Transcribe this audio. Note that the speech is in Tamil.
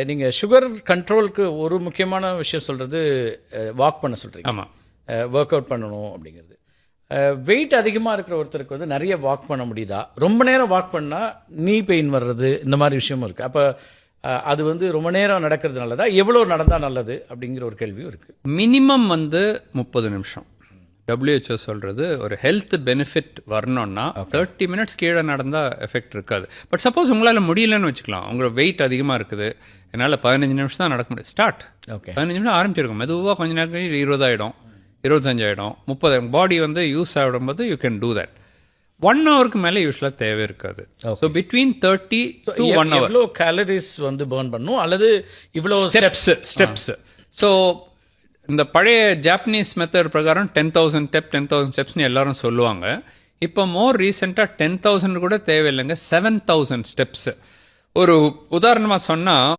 நீங்கள் சுகர் கண்ட்ரோலுக்கு ஒரு முக்கியமான விஷயம் சொல்கிறது வாக் பண்ண சொல்கிறீங்க. ஆமாம், ஒர்க் அவுட் பண்ணணும் அப்படிங்கிறது. வெயிட் அதிகமாக இருக்கிற ஒருத்தருக்கு வந்து நிறைய வாக் பண்ண முடியுதா? ரொம்ப நேரம் வாக் பண்ணால் நீ பெயின் வர்றது இந்த மாதிரி விஷயமும் இருக்குது. அப்போ அது வந்து ரொம்ப நேரம் நடக்கிறது நல்லதா, எவ்வளோ நடந்தால் நல்லது அப்படிங்கிற ஒரு கேள்வியும் இருக்குது. மினிமம் வந்து 30 நிமிஷம். WHO சொல்கிறது ஒரு ஹெல்த் பெனிஃபிட் வரணும்னா 30 மினிட்ஸ் கீழே நடந்தால் எஃபெக்ட் இருக்காது. பட் சப்போஸ் உங்களால் முடியலன்னு வச்சுக்கலாம், உங்களோட வெயிட் அதிகமாக இருக்குது, என்னால் 15 நிமிஷம் தான் நடக்க முடியும், ஸ்டார்ட். ஓகே, 15 நிமிஷம் ஆரம்பிச்சிருக்கும், மெதுவாக கொஞ்ச நேரம் கழிச்சு 20 ஆகிடும், 25 ஆகிடும், 30 ஆகிடும். பாடி வந்து யூஸ் ஆகிடும்போது யூ கேன் டூ தட். 1 ஹவருக்கு மேலே யூஸ்வலாக தேவை இருக்காது. ஸோ பிட்வீன் 30 to 1 hour எவ்வளோ கேலரிஸ் வந்து பர்ன் பண்ணும் அல்லது இவ்வளோ ஸ்டெப்ஸ். ஸோ இந்த பழைய ஜாப்பனீஸ் மெத்தட் பிரகாரம் 10,000 ஸ்டெப்ஸ்னு எல்லாரும் சொல்லுவாங்க. இப்போ மோர் ரீசெண்டாக 10,000 கூட தேவையில்லைங்க, 7,000 ஸ்டெப்ஸ். ஒரு உதாரணமாக சொன்னால்